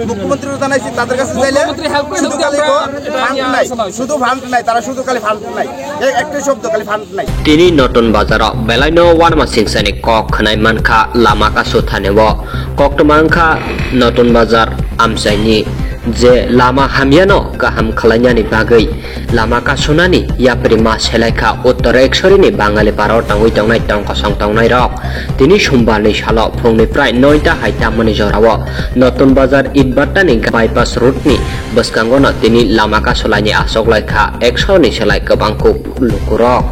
মুখ্যমন্ত্রী জানাইছি তাদের কাছে চাইলে শুধু খালি ফান্ড নাই, শুধু ফান্ড নাই, তারা শুধু খালি ফান্ড নাই, একটা শব্দ খালি ফান্ড নাই। তিনি নতুন বাজারাव बेलायनो वारमा सिंसानि कक खनाय मानखा लामा कासो थानेव कक्टमांखा नतुन बाजार आमसाइनि जे लामा हामियानो गाहाम खालायनायनि बागै लामा कासोनानि यापरि मा सेलायखा उत्तर एकसरिनि बाङालि पाराव थांगै थांनाय टंकसं थांनाय रक दिनै समबारनि सालाव फुंनिफ्राय 9टा हायतामनि जराव नतुन बाजार इटबाटानि बाइपास रुटनि बसकांगनो दिनै लामा कासोलायनि आसगलायखा 100 नि सेलाय गोबांखौ लुकुरक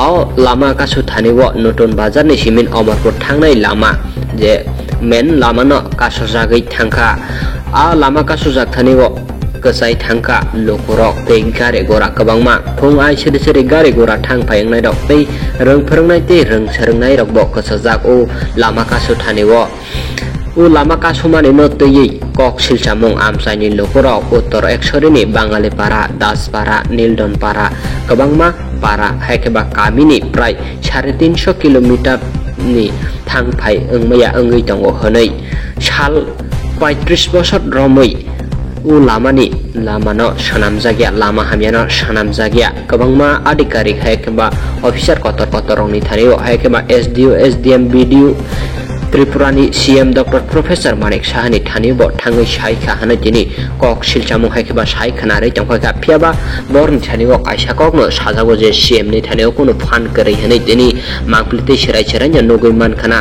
आ लामा कासो थानिव नतुन बाजारनि सिमिन अमरपुर थांनाय लामा जे मेन लामानो कासो जागै थांखा आ लामा कासो जाथानिव कसai thangka lokurok tei gari gora kabangma phung ai seri seri gari gora thang phayangnai rok tei rong phorongnai tei rong sarongnai rok bo kasajak o lama kaso thaniwo o lama kaso mani no tei kok silchamung amsaini lokurok uttor eksorini bangali para daspara nildon para kabangma para haikeba kamini prai 350 kilometer ni thang phai engmaya engei tongo honei sal 35 bosor romoi u lamani lamano sanamjagia lama hamiano sanamjagia kabangma adhikarik haikeba officer kotor kotorongni thanio haikeba SDO SDM BDO Tripurani CM Dr. Professor Manik Sahani thanibo thangai saikha hana tini kok silchamu haikeba saikhanare tongkha phiaba borni thanibo kaisa kokno sajago je CM ni thanio kono fan kari hane tini mangplite serai seranya nogoi mankhana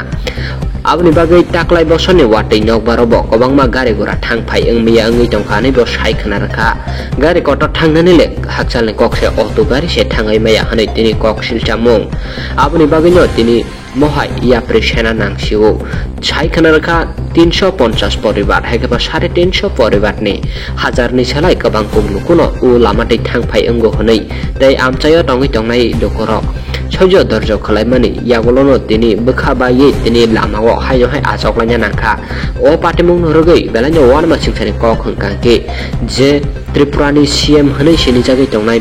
abni bagai taklai bosoni watei nokbarobo kobangma gari gora thang phai engmiya engei tongkhani bo saikhana rakha gari kotor thangnani le hakchalni kokse auto gari se thangai maya hane tini kok silchamung abni bagai no tini mohai yapre sena nangsio saikhana rakha 350 পরিবার হাইকেবা 350 পরিবারনি হাজারনি সেলাই गोबां कुमलुकुनो उ लामाटै थां phi अंगो हनै तै आमचायो टंगै टंगनाय लोकरक सैज दर्ज खलायमानि यागलनो तिनि बखाबायै तिनि लामाओ हायो हाय आजगलायना नांखा ओ पाटिमुं नरगै बेलायनो वानमा सिंसानि कक हंकाके जे त्रिपुरानि CM हनै सिनि जागै टंगनाय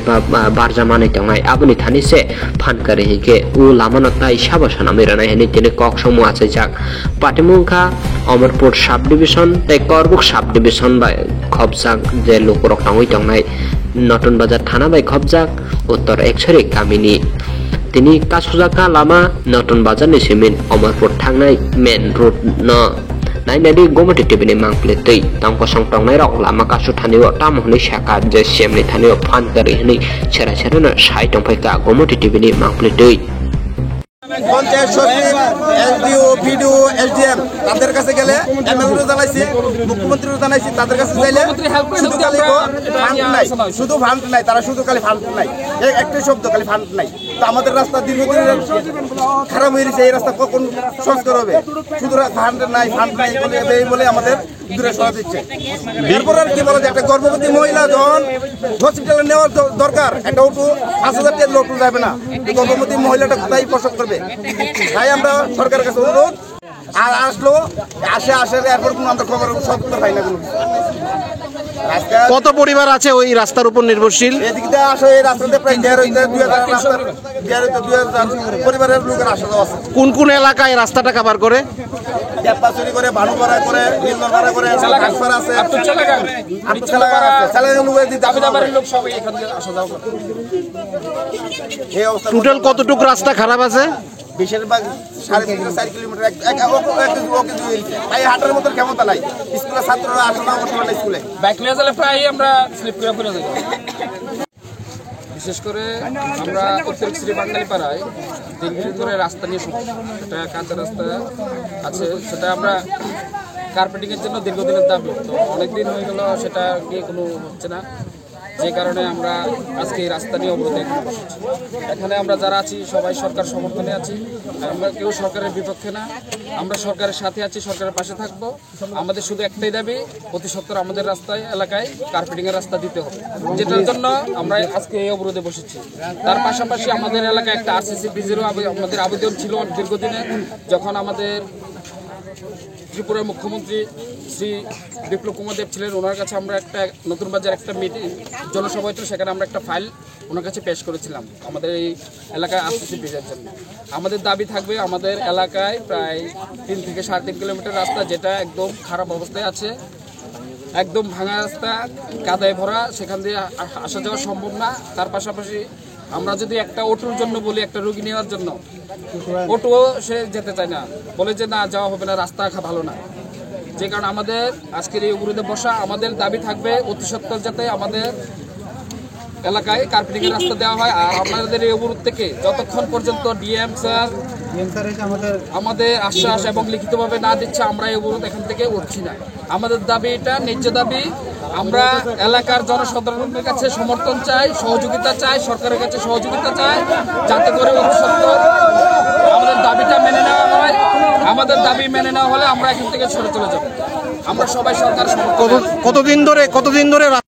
बारजामानै टंगनाय आबुनि थानिसे फानकारे हिके उ लामानो ताइ साबसाना मेरानाय हनै तिनि कक समु आचैजाक पाटिमुंखा अमरपुर साब डिविजन तै करबुक साब डिविजन बाय खबजाक जे लोकरक टंगै टंगनाय नतुन बाजार थाना बाय खबजाक उत्तर एकसरी गामिनि तिनि कासुजाका लामा नतुन बाजारनि सिमिन अमरपुर थांनाय मेन रोड न नाइनादि गोमति टिभिनि मांप्लेतै तंकसं टंगनाय रक लामा कासु थानिव तामहनि साका जे सेमनि थानिव फान करि हनि सेरा सेरानो साइ टंफायका गोमति टिभिनि मांप्लेतै পঞ্চায়েত সচিব SDO BDO SDM তাদের কাছে গেলে MLA জানাইছি মুখ্যমন্ত্রী জানাইছি তাদের কাছে চাইলে শুধু খালি ফান্ড নাই, শুধু ফান্ড নাই, তারা শুধু খালি ফান্ড নাই, একটা শব্দ খালি ফান্ড নাই। তো আমাদের রাস্তা দীর্ঘদিনের খারাপ হয়ে গেছে, এই রাস্তা কখন সংস্কার হবে? শুধু ফান্ড নাই বলে আমাদের দূরে সরা দিচ্ছে। এরপর আর কি বলা যায়, একটা গর্ভবতী মহিলা যখন হসপিটালে নেওয়ার দরকার, একটা অটো 5000 টাকা অটো যাবে না, গর্ভবতী মহিলাটা কোথায় প্রসব করবে? তাই আমরা সরকারের কাছে অনুরোধ, আর আসলো আসে এরপর কোনো আমরা খবর সত্তর পাই না। কোনো কত পরিবার আছে ওই রাস্তার উপর নির্ভরশীল? এদিক দিয়ে আসে এই রাস্তাতে প্রায় 2000 পরিবারের লোকের আসা যাওয়া আছে। কোন কোন এলাকায় রাস্তাটা কভার করে? ক্যাপাসিটি করে, ভানুপাড়া করে, নীলনপাড়া করে, ঘাটপাড়া আছে, টোটাল কতটুকু রাস্তা খারাপ আছে? বেশিরভাগ 3.5-4 কিলোমিটার হাঁটার মতো ক্ষমতা নাই। স্কুলের ছাত্ররা আসা যাওয়া করতে পারে, স্কুলে বাইক নিয়ে গেলে প্রায় আমরা স্লিপ করে ফিরে যাই। বিশেষ করে আমরা উত্তর শ্রী বাঙালি পাড়ায় দীর্ঘদিন ধরে রাস্তা নিয়ে একটা কাঁচা রাস্তা আছে, সেটা আমরা কার্পেটিংয়ের জন্য দীর্ঘদিনের দাবি, তো অনেকদিন হয়ে গেল সেটা নিয়ে কোনো হচ্ছে না, যে কারণে আমরা আজকে এই রাস্তা নিয়ে অবরোধে বসেছি। এখানে আমরা যারা আছি সবাই সরকার সমর্থনে আছি, আমরা কেউ সরকারের বিপক্ষে না, আমরা সরকারের সাথে আছি, সরকারের পাশে থাকবো। আমাদের শুধু একটাই দাবি, অতি সত্বর আমাদের রাস্তায় এলাকায় কার্পেটিংয়ের রাস্তা দিতে হবে, যেটার জন্য আমরা আজকে এই অবরোধে বসেছি। তার পাশাপাশি আমাদের এলাকায় একটা RCC ব্রিজেরও আমাদের আবেদন ছিল দীর্ঘদিনে, যখন আমাদের ত্রিপুরার মুখ্যমন্ত্রী শ্রী বিপ্লব কুমার দেব ছিলেন, ওনার কাছে আমরা একটা নতুন বাজার একটা মিটিং জনসভা হয়েছিল, সেখানে আমরা একটা ফাইল ওনার কাছে পেশ করেছিলাম আমাদের এই এলাকায় RCC ব্রিজের জন্য। আমাদের দাবি থাকবে, আমাদের এলাকায় প্রায় 3 থেকে 3.5 কিলোমিটার রাস্তা যেটা একদম খারাপ অবস্থায় আছে, একদম ভাঙা রাস্তা, কাদায় ভরা, সেখান দিয়ে আসা যাওয়া সম্ভব না। তার পাশাপাশি আমরা যদি একটা অটোর জন্য বলি, একটা রোগী নেওয়ার জন্য, অটোও সে যেতে চায় না, বলে যে না যাওয়া হবে না, রাস্তা ভালো না। যে কারণে আমাদের আজকের এই অবরোধে বসা। আমাদের দাবি থাকবে অতি সত্বর যাতে আমাদের এলাকায় কার্পেটিংয়ের রাস্তা দেওয়া হয়। আর আমাদের এই অবরোধ থেকে যতক্ষণ পর্যন্ত ডিএম স্যার আমাদের আশ্বাস এবং লিখিতভাবে না দিচ্ছে, আমরা এই অবরোধ এখান থেকে উঠছি না। আমাদের দাবি এটা ন্যায্য দাবি। আমরা এলাকার জনসাধারণের কাছে সমর্থন চাই, সহযোগিতা চাই, সরকারের কাছে সহযোগিতা চাই, যাতে করে অতি সত্বর আমাদের দাবিটা মেনে নেওয়া হয়। আমাদের দাবি মেনে নেওয়া হলে আমরা এখান থেকে সরে চলে যাব। আমরা সবাই সরকার কতদিন ধরে